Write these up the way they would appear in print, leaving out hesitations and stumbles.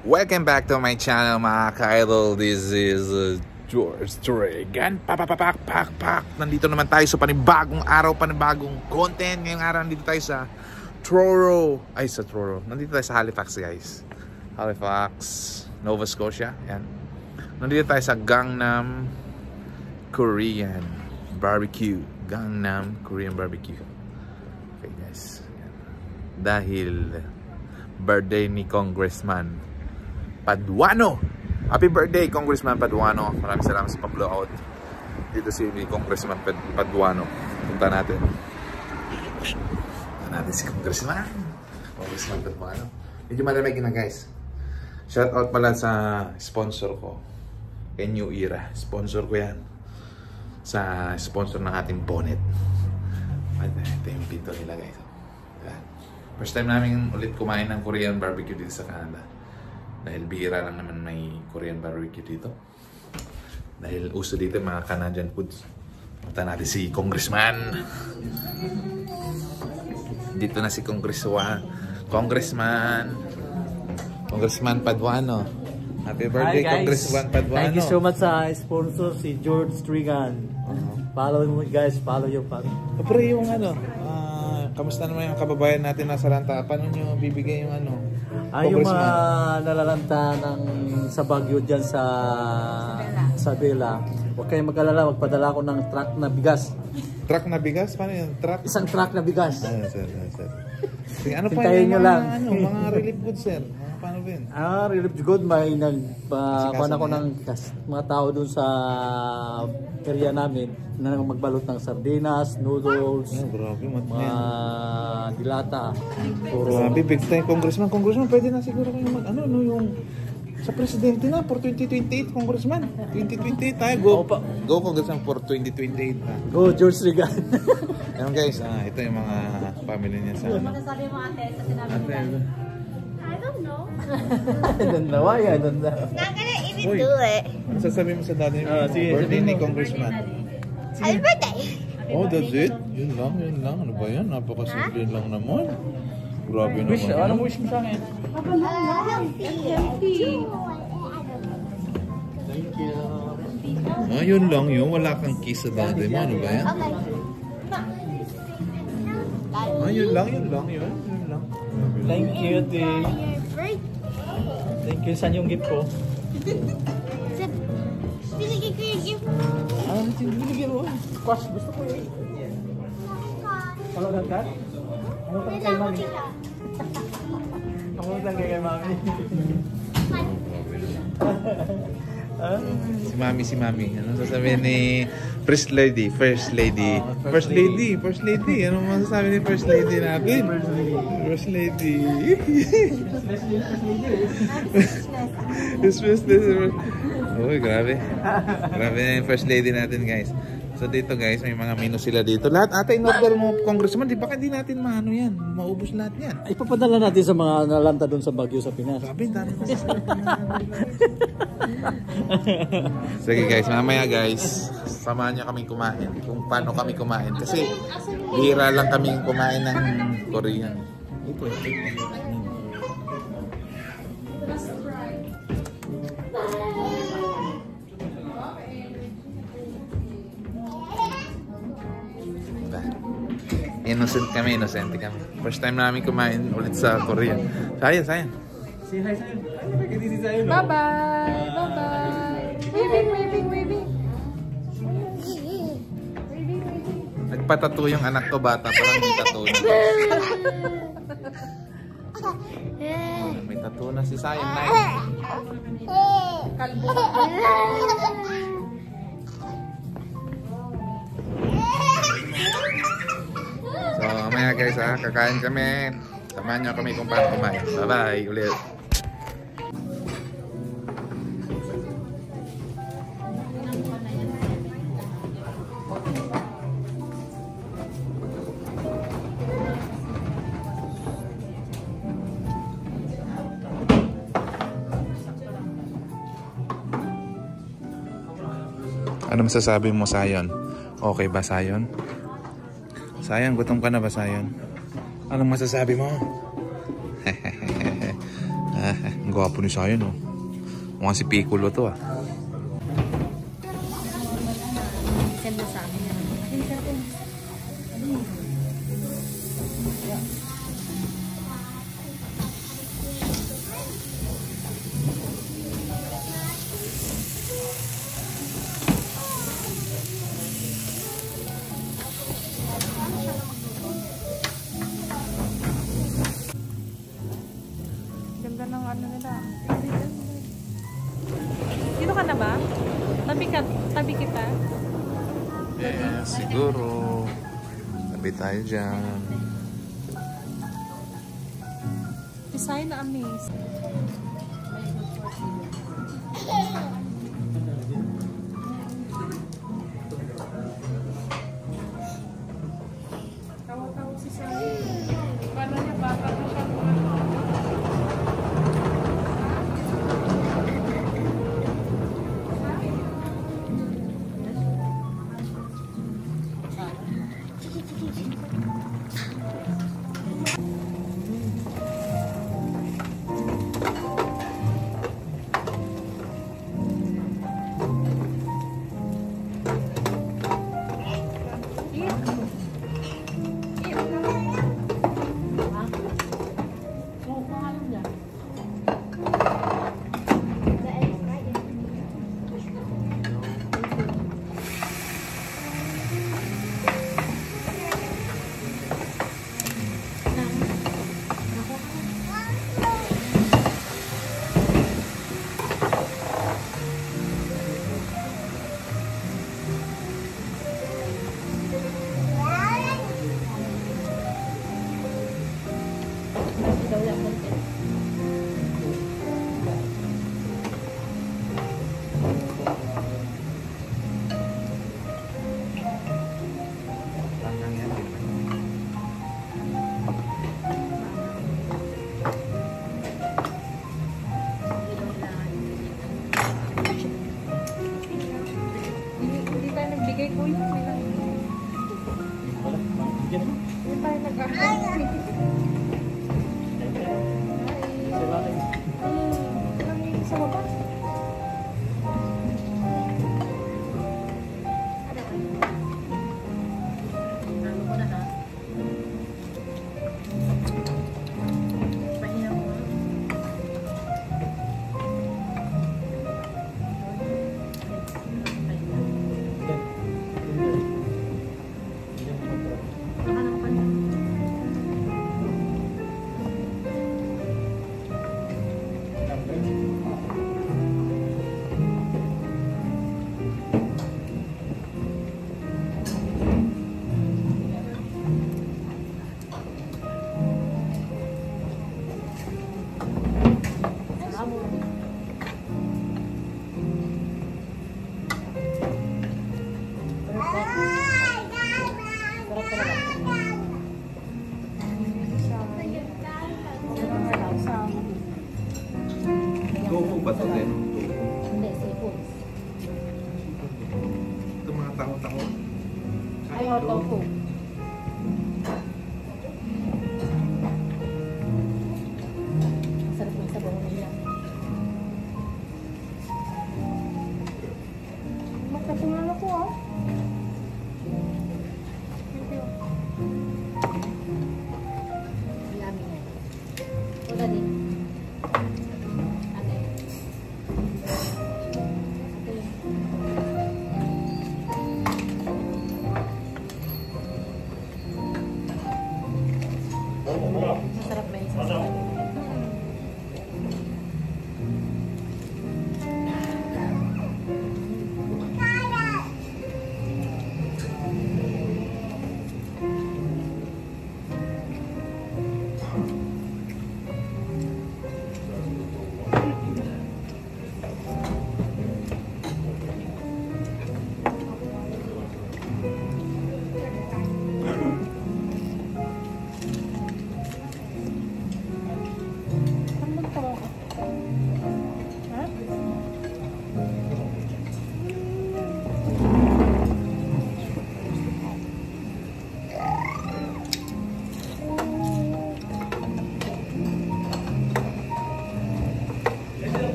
Welcome back to my channel mga ka-idol. This is George Dragon. Pak. Nandito naman tayo sa panibagong araw, panibagong content. Ngayong araw nandito tayo sa Truro. Nandito tayo sa Halifax, guys. Halifax, Nova Scotia. Yan. Nandito tayo sa Gangnam Korean Barbecue. Gangnam Korean Barbecue. Okay, guys. Yan. Dahil birthday ni Congressman Paduano. Happy birthday, Congressman Paduano. Maraming salamat sa pa-blowout. Dito si Congressman Paduano. Punta natin si Congressman Paduano. Medyo malamig na, guys. Shout out pala sa sponsor ko kay New Era. Sponsor ko yan. Sa sponsor ng ating bonnet. Ito yung pinto nila, guys. First time namin ulit kumain ng Korean barbecue dito sa Canada. Dahil bihira lang naman may Korean barbecue dito. Dahil uso dito mga Canadian foods. Punta natin si Congressman. Dito na si Congressman Paduano. Happy birthday, Congressman Paduano. Thank you so much sa sponsor si George Dragon. Follow mo, guys, follow yung Pero yung kamusta naman yung kababayan natin nasa ranta? Paano nyo bibigay yung yung mga nalalanta sa Baguio dyan sa Bela. Huwag kayong mag-alala, magpadala ko ng truck na bigas. Truck na bigas? Paano yun? Isang truck na bigas. Sir. Ano pa Hintayin yung nyo lang. Mga relief goods, sir? Paano ba yun? Relief good, may nagpakuan ako ng mga tao dun sa area namin na magbalot ng sardinas, noodles, grabe, mga dilata. Grabe, big time, Congressman, pwede na siguro kayo yung sa presidente na for 2028, Congressman. 2028 tayo, go Congressman for 2028. Go George Regan. Ayan, guys, ito yung mga family niya sa Masasabi mo ate sa sinabi mo tayo? I don't know. I don't know why, I don't know. Not gonna even do it. Ano sasabihin mo sa daddy mo? Birthday ni Congressman. Happy birthday! Oh, that's it? Yun lang. Ano ba yan? Napakasimple lang naman. Grabe naman. Anong wish mo sa akin? Healthy. Thank you. Yun lang yun. Wala kang kiss sa daddy mo. Ano ba yan? Yun lang. Thank you, Ate. Thank you. Saan yung gift ko? Binigay ko yung gift. Ano binigyan mo? Squash. Gusto ko yun. Ano ka? Ano ka kay mami? Ano ka kay mami? Si mami. Ano sasabihin ni First Lady? Ano masasabi ni First Lady natin? First Lady. Uy, grabe. Grabe na yung First Lady natin, guys. So dito, guys, may mga menu sila dito. Lahat ata in-order mo, Congressman. Di ba hindi natin yan? Maubos lahat yan. Ipapadala natin sa mga nalanta doon sa Baguio sa Pinas. Grabe, dami na Sige, guys, mamaya, guys, samahan niyo kaming kumain. Kung paano kami kumain. Kasi bihira lang kaming kumain ng Korean. Innocent kami. First time namin kumain ulit sa Korea. Sayang. Say hi sa'yo. Bye-bye. Waving. Nagpatato yung anak ko, bata parang may tattoo na. May tattoo na si Sayang na. Kalbo. So, mamaya, guys, kakain kami. Samahan nyo kami kung paano kumain. Bye-bye ulit. Ano masasabi mo, Sayon? Okay ba, Sayon? Sayon, gutom ka na ba, Sayon? Anong masasabi mo? Ang gwapo ni Sayan, oh. Mukhang si Piccolo to, ah. Send mo sa amin. Ganda ng ano nila. Dito ka na ba? Tabi kita? Yeah, siguro. Tabi tayo dyan. Design na amaze. Tawa-tawa si Sally. Paano niya bata na siya? Hindi tayo nagbigay kuya. Hindi tayo nag-ahal. Sa baba. Ano ko na ha? Pahinga mo. Tofu ba ito din? Hindi, seafood. Ito mga taho-taho. Ay, tofu. Sarap ng sabaw nila. Magkasungan ako ah. Yummy yan. Wala din. Ate. Ate.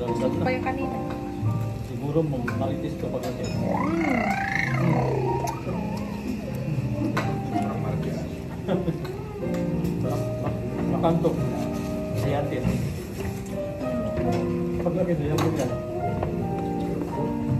Lansad Pa na. yung kanina. Siguro maritis ka pag natin. Makanto. Siyatin. Paglagay doon, yan mo dyan.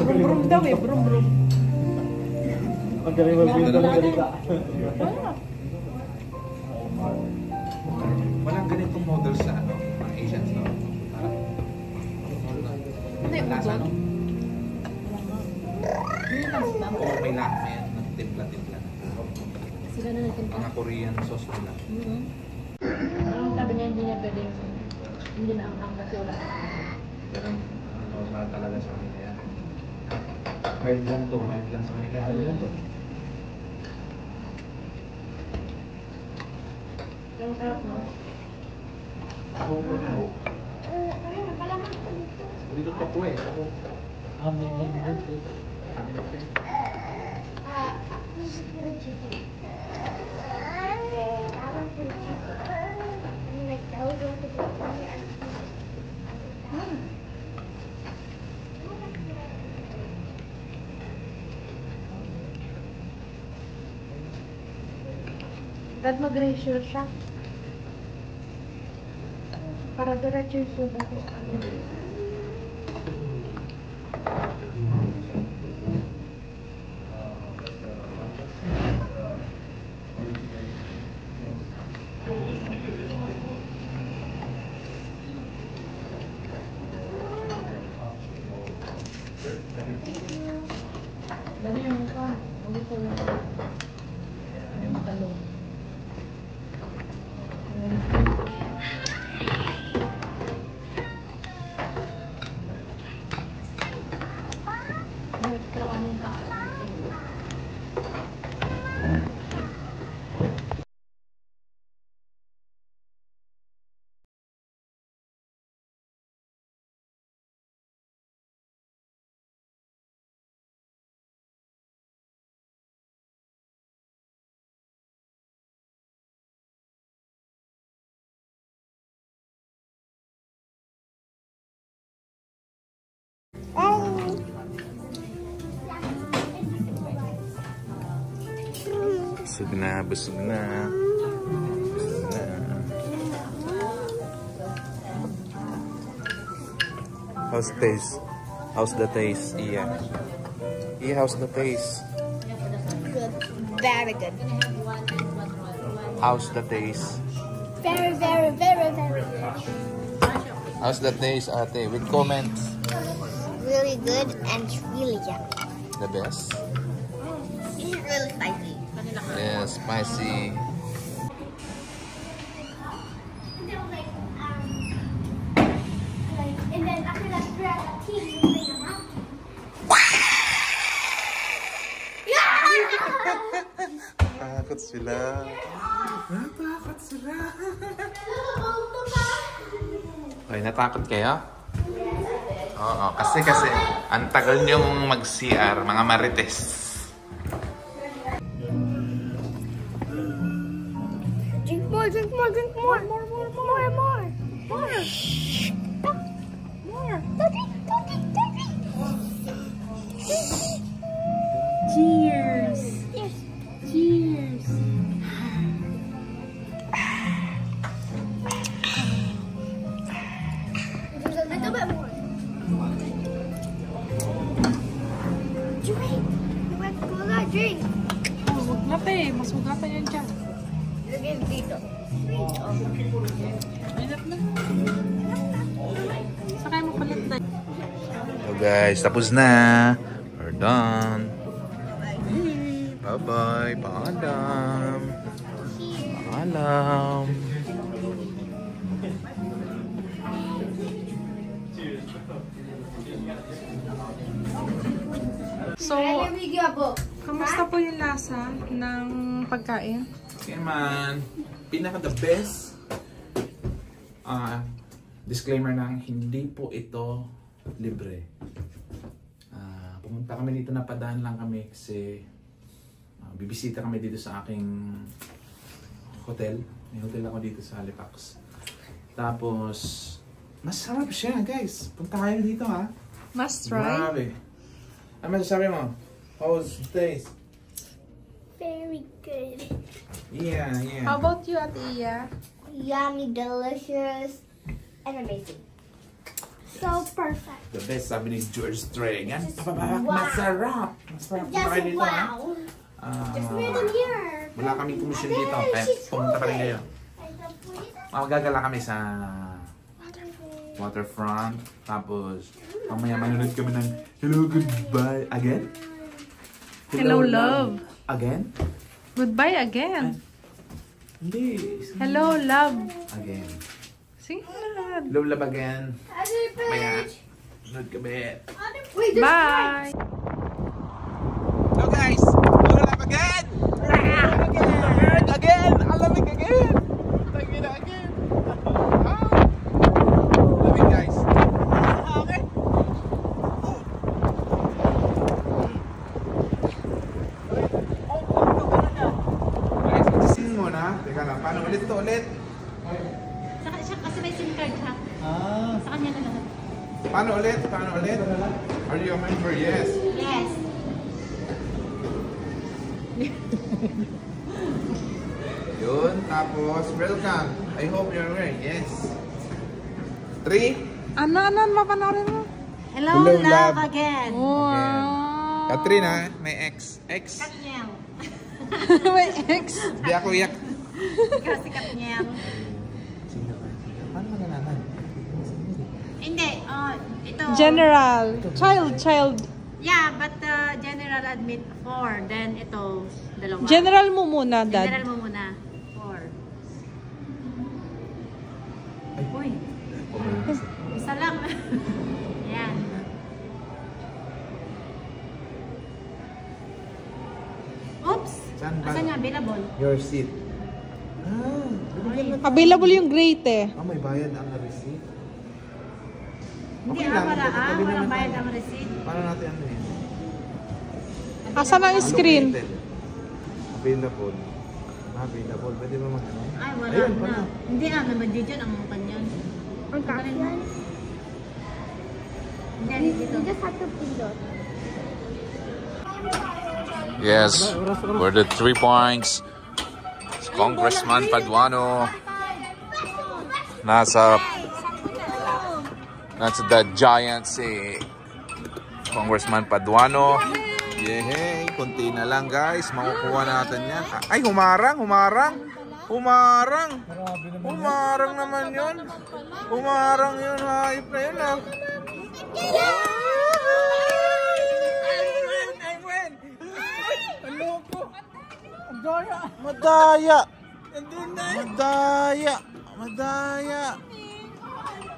Brum-brum daw eh, brum-brum. Paggaling mo yung galita. Walang ganitong model sa ano, mga Asians, no? Hindi, Lasa, no? Sila Oo, may lakmen, nagtimpla-timpla. na nagpunta. Mga Korean sauce nila. Ang sabi niya hindi niya pwedeng hindi na ang kasi wala. Pero normal talaga sa kanila yan. Mild lang to, mild lang sa kanila. Yung sarap mo. Dito pa po eh. Dad, mag-ratio siya. Para diretso yung subo ko. Dali yung mukha. Ulit ko lang. Yung talong. Busog na, busog na. Busog na. How's the taste? How's the taste, Iya? Iya, how's the taste? Good. Very good. How's the taste? Very, very, very, very good. How's the taste, ate? With comments. Really good and really yummy. The best? It's really spicy. Yeah, spicy. And then after that, we're at a tea. We're like a mountain. Takot sila. Natakot sila. Okay, natakot kayo? Oo, kasi ang tagal niyong mag-CR, mga marites. Drink more, drink more, drink more. More, more, more, more. More. More. Don't drink, don't drink, don't drink. Cheers! Yes. Cheers! There's a little bit more. Drink. You want cola? Drink. Oh, huwag na pa eh. Masugatan yan dyan. Lagyan dito. Inap na. Sakay mo palit na. So guys, tapos na. We're done. Bye-bye. Paalam. Paalam. So, kamusta po yung lasa ng pagkain? Okay man, pinaka the best. Disclaimer lang, hindi po ito libre. Pumunta kami dito, napadaan lang kami kasi bibisita kami dito sa aking hotel. May hotel ako dito sa Halifax. Tapos Masarap siya, guys. Punta kayo dito, ha? Must try. Grabe. Ano masasabi mo? How's the taste? Very good. Yeah. How about you, Ate Iya? Yummy, delicious, and amazing. So perfect. The best, sabi ni George Dragon. Just Papapapap, wow. masarap. Masarap. Punta kayo Just dito, ha? wow. Just made them here. Wala kaming komisyon dito. Kaya pumunta pa rin kayo. Magagala kami sa waterfront. Tapos, mamaya manunod kami ng Hello, Goodbye Again? Hello, love. Again? Goodbye again. Hindi. Hello, love. Again. Sing na. Hello, love again. Mamaya, manunod kami. Bye. Hello guys! Hello, love again! Again! Alamig again! Again, again! Alamig guys! Okay! Guys, mag-sing muna. Teka lang, paano ulit ito ulit? Siya kasi may SIM card siya. Sa kanya na lahat. Paano ulit? Paano ulit? Are you a member? Yes. Yes. Yun, tapos welcome. I hope you're right. Yes. 3. Anan, mapanoorin mo. Hello, Hello, love, love. again. Wow. Katrina, may ex. Ex. Katnyang. May ex. Di ako iyak. Ikaw si Katnyang. Paano magalaman? Hindi, ito. General. Child. Yeah, but general admit 4. Then ito, 2. General mo muna, Dad. General mo muna. 4. Uy. Isa lang. Yan. Oops. Saan ba? Asan nga? Available. Your seat. Available yung grate eh. May bayad ang receipt. Hindi Okay lang, wala tabi walang naman bayad tayo. ang receipt. Paano natin ano yun? Asan ang screen? Allocated. Available. Available. Pwede ba mag ano? Ay, wala Ayun, na. pala. Hindi naman dito ang kanyan. Ang kanyan. Hindi, dito. You just have to pindot. Yes, for the 3 points. Congressman Paduano. Nasa the giant si Congressman Paduano. Yehey, konti na lang guys. Makukuha natin yan. Ay, humarang. Humarang naman yun. Humarang yun. Hayop na yun ah. Madaya.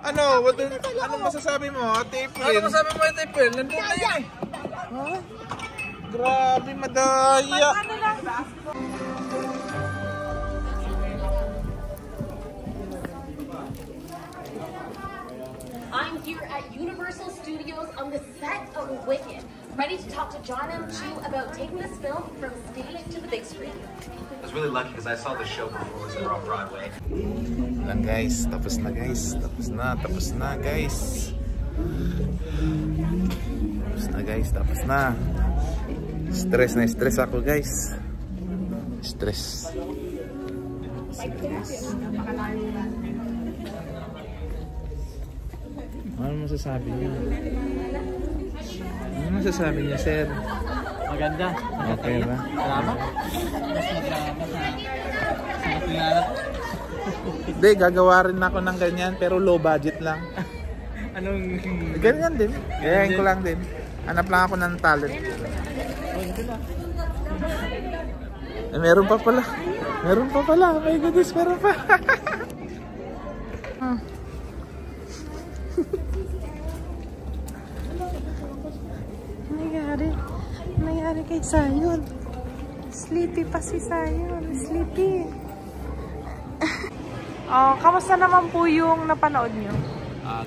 Ano masasabi mo, Ate April? Ano masasabi mo, Ate April? Nandun na yan. Ha? Grabe, madaya. I'm here at Universal Studios on the set of Wicked, ready to talk to John M. Chu about taking this film from stage to the big screen. I was really lucky because I saw the show before it was on Broadway. Lang guys, tapos na guys. Tapos na. Stress ako guys. Ano masasabi niya, sir? Maganda. Okay ba? Salamat. Hindi, gagawa rin ako ng ganyan pero low budget lang. Anong... Ganyan din. Gayahin ko lang din. Hanap lang ako ng talent. Meron pa pala. Oh my goodness, meron pa. Nangyari kay Sayon. Sleepy pa si Sayon. Sleepy. Kamusta naman po yung napanood nyo?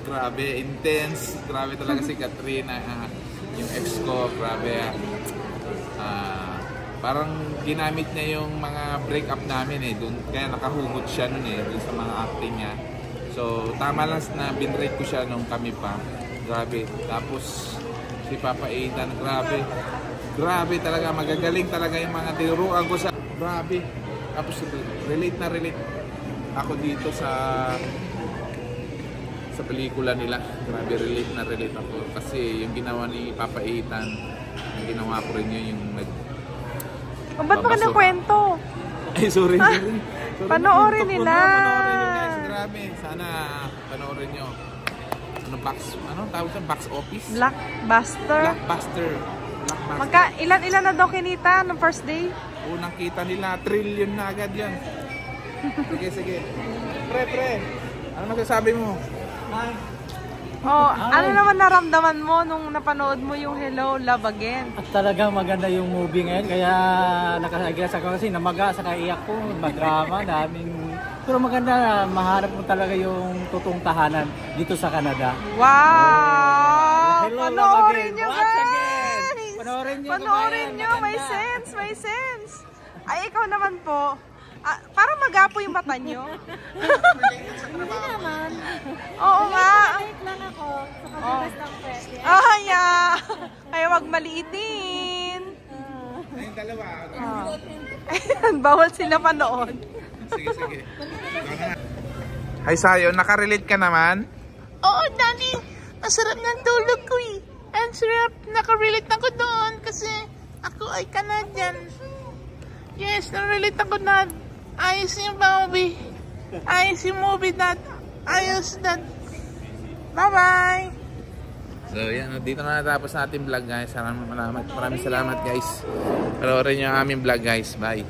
Grabe, intense. Grabe talaga si Katrina. Yung ex ko, grabe. Parang ginamit niya yung mga breakup namin eh. Kaya nakahugot siya nun eh, dun sa mga acting niya. So, tama lang na binrate ko siya nung kami pa. Grabe. Tapos, si Papa Ethan, grabe. Grabe talaga, magagaling talaga yung mga tinuruan ko sa... Grabe. Tapos, relate na relate ako dito sa pelikula nila. Grabe, relate na relate ako. Kasi yung ginawa ni Papa Ethan, yung ginawa ko rin yun, yung Ba't ba ka ng kwento? Ay, sorry. Panoorin nila. Panoorin nyo guys, grabe. Sana panoorin nyo. Ano tawag sa box office? Blockbuster. Blockbuster. Blockbuster. Ilan na daw kinita nung first day? Unang kita nila, trillion na agad yan. Sige. Pre. Ano masasabi mo? Oh, ano naman naramdaman mo nung napanood mo yung Hello, Love Again? At talagang maganda yung movie ngayon, kaya nakasagas ako kasi namaga sa kaiyak ko, madrama, daming... Pero maganda, mahanap mo talaga yung totoong tahanan dito sa Canada. Wow! Hello, Panoorin nyo Once guys! again! Panoorin nyo, May sense! Ay, ikaw naman po. Parang magapo yung mata nyo. Hindi naman. Oo nga. Kahit lang ako. Sa pag-invest ng pwede. Yeah. Kaya wag maliitin. Ayun, dalawa. Bawal sila panood. Sige. Hi Sayo, nakarelate ka naman? Oo, Daddy. Masarap ng tulog ko eh. Ang sarap. Nakarelate ako doon kasi ako ay Canadian. Yes, nakarelate ako na. Ayos yung movie. Ayos yung movie, Dad. Ayos, Dad. Bye-bye. So yan, dito na natapos natin vlog guys. Maraming salamat guys. Panoorin nyo ang aming vlog guys. Bye.